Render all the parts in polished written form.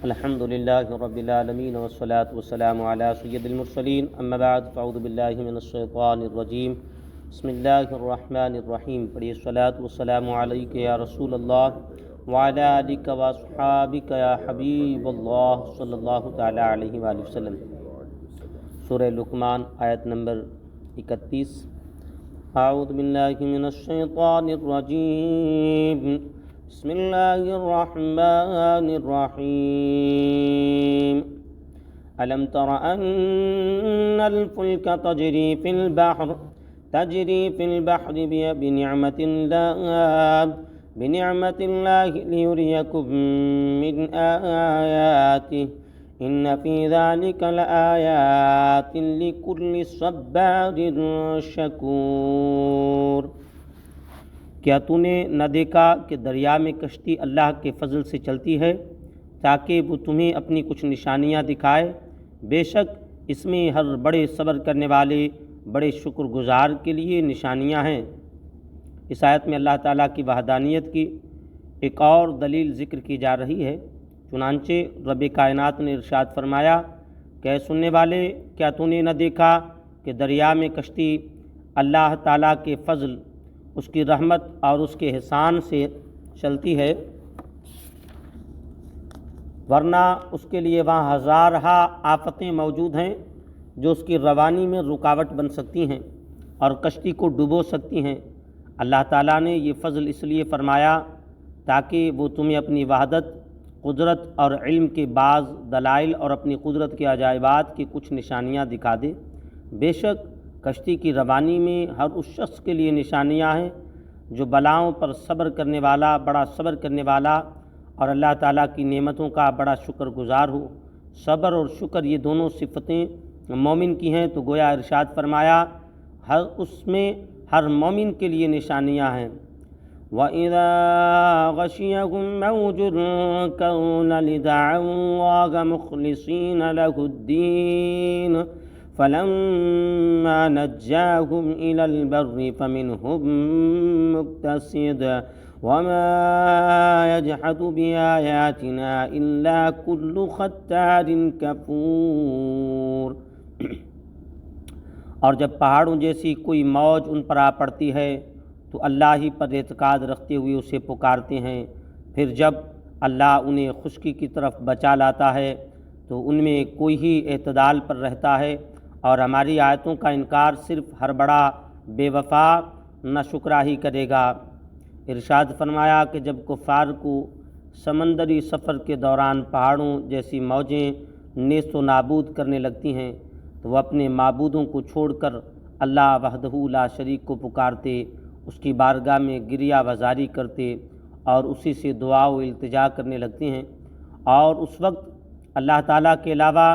الحمد للہ رب العالمین والصلاة والسلام علی سید المرسلین اما بعد فاعوذ باللہ من الشیطان الرجیم بسم اللہ الرحمن الرحیم پڑھیے الصلاة والسلام علیک یا رسول اللہ وعلی آلک واصحابک یا حبیب اللہ صلی اللہ تعالی علیہ وآلہ وسلم۔ سورہ لقمان آیت نمبر 31۔ اعوذ باللہ من الشیطان الرجیم بسم اللہ الرحمن الرحیم۔ ألم تر أن الفلك تجري في البحر بنعمة الله ليريكم من آياته إن في ذلك لآيات لكل صبار شكور۔ کیا تو نے نہ دیکھا کہ دریا میں کشتی اللہ کے فضل سے چلتی ہے تاکہ وہ تمہیں اپنی کچھ نشانیاں دکھائے؟ بے شک اس میں ہر بڑے صبر کرنے والے بڑے شکر گزار کے لیے نشانیاں ہیں۔ اس آیت میں اللہ تعالیٰ کی وحدانیت کی ایک اور دلیل ذکر کی جا رہی ہے۔ چنانچہ رب کائنات نے ارشاد فرمایا کہ اے سننے والے، کیا تو نے نہ دیکھا کہ دریا میں کشتی اللہ تعالیٰ کے فضل، اس کی رحمت اور اس کے احسان سے چلتی ہے، ورنہ اس کے لیے وہاں ہزارہا آفتیں موجود ہیں جو اس کی روانی میں رکاوٹ بن سکتی ہیں اور کشتی کو ڈبو سکتی ہیں۔ اللہ تعالیٰ نے یہ فضل اس لیے فرمایا تاکہ وہ تمہیں اپنی وحدت، قدرت اور علم کے بعض دلائل اور اپنی قدرت کے عجائبات کی کچھ نشانیاں دکھا دے۔ بے شک کشتی کی روانی میں ہر اس شخص کے لیے نشانیاں ہیں جو بلاؤں پر صبر کرنے والا، بڑا صبر کرنے والا اور اللہ تعالیٰ کی نعمتوں کا بڑا شکر گزار ہو۔ صبر اور شکر یہ دونوں صفتیں مومن کی ہیں، تو گویا ارشاد فرمایا اس میں ہر مومن کے لیے نشانیاں ہیں۔ وَإِذَا غَشِيَهُم مَّوْجٌ كَالظُّلَلِ دَعَوُا اللَّهَ مُخْلِصِينَ لَهُ الدِّينَ فَلَمَّا نَجَّاهُمْ إِلَى الْبَرِّ فَمِنْهُم مُّقْتَصِدٌ وَمَا يَجْحَدُ بِآيَاتِنَا إِلَّا كُلُّ خَتَّارٍ كَفُورٍ۔ اور جب پہاڑوں جیسی کوئی موج ان پر آ پڑتی ہے تو اللہ ہی پر اعتقاد رکھتے ہوئے اسے پکارتے ہیں، پھر جب اللہ انہیں خشکی کی طرف بچا لاتا ہے تو ان میں کوئی ہی اعتدال پر رہتا ہے، اور ہماری آیتوں کا انکار صرف ہر بڑا بے وفا نہ شکرا ہی کرے گا۔ ارشاد فرمایا کہ جب کفار کو سمندری سفر کے دوران پہاڑوں جیسی موجیں نیست و نابود کرنے لگتی ہیں تو وہ اپنے معبودوں کو چھوڑ کر اللہ وحدہ لا شریک کو پکارتے، اس کی بارگاہ میں گریہ وزاری کرتے اور اسی سے دعا و التجا کرنے لگتے ہیں، اور اس وقت اللہ تعالیٰ کے علاوہ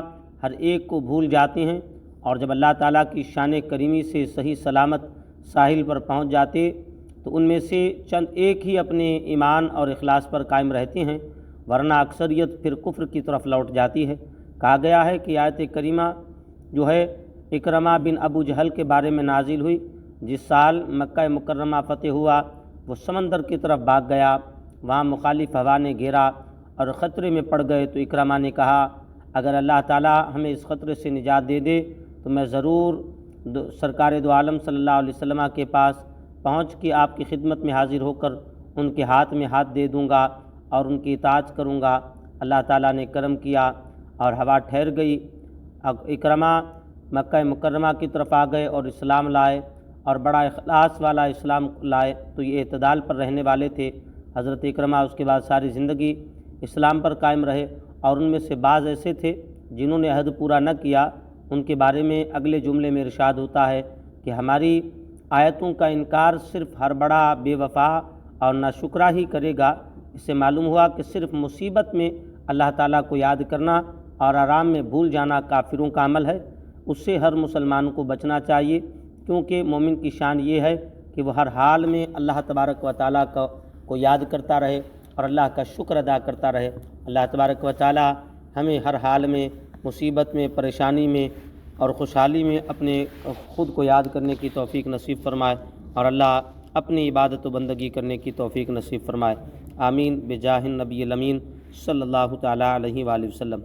ہر ایک کو بھول جاتے ہیں، اور جب اللہ تعالیٰ کی شان کریمی سے صحیح سلامت ساحل پر پہنچ جاتے تو ان میں سے چند ایک ہی اپنے ایمان اور اخلاص پر قائم رہتے ہیں، ورنہ اکثریت پھر کفر کی طرف لوٹ جاتی ہے۔ کہا گیا ہے کہ آیت کریمہ جو ہے اکرمہ بن ابو جہل کے بارے میں نازل ہوئی۔ جس سال مکہ مکرمہ فتح ہوا وہ سمندر کی طرف بھاگ گیا، وہاں مخالف ہوا نے گھیرا اور خطرے میں پڑ گئے تو اکرمہ نے کہا اگر اللہ تعالیٰ ہمیں اس خطرے سے نجات دے دے تو میں ضرور سرکار دو عالم صلی اللہ علیہ وسلم کے پاس پہنچ کے آپ کی خدمت میں حاضر ہو کر ان کے ہاتھ میں ہاتھ دے دوں گا اور ان کی اطاعت کروں گا۔ اللہ تعالیٰ نے کرم کیا اور ہوا ٹھہر گئی۔ اکرمہ مکہ مکرمہ کی طرف آ گئے اور اسلام لائے، اور بڑا اخلاص والا اسلام لائے، تو یہ اعتدال پر رہنے والے تھے۔ حضرت اکرمہ اس کے بعد ساری زندگی اسلام پر قائم رہے، اور ان میں سے بعض ایسے تھے جنہوں نے عہد پورا نہ کیا۔ ان کے بارے میں اگلے جملے میں ارشاد ہوتا ہے کہ ہماری آیتوں کا انکار صرف ہر بڑا بے وفا اور ناشکرا ہی کرے گا۔ اس سے معلوم ہوا کہ صرف مصیبت میں اللہ تعالیٰ کو یاد کرنا اور آرام میں بھول جانا کافروں کا عمل ہے، اس سے ہر مسلمان کو بچنا چاہیے، کیونکہ مومن کی شان یہ ہے کہ وہ ہر حال میں اللہ تبارک و تعالیٰ کو یاد کرتا رہے اور اللہ کا شکر ادا کرتا رہے۔ اللہ تبارک و تعالیٰ ہمیں ہر حال میں، مصیبت میں، پریشانی میں اور خوشحالی میں اپنے خود کو یاد کرنے کی توفیق نصیب فرمائے، اور اللہ اپنی عبادت و بندگی کرنے کی توفیق نصیب فرمائے۔ آمین بجاہ النبی الامین صلی اللہ تعالیٰ علیہ وآلہ وسلم۔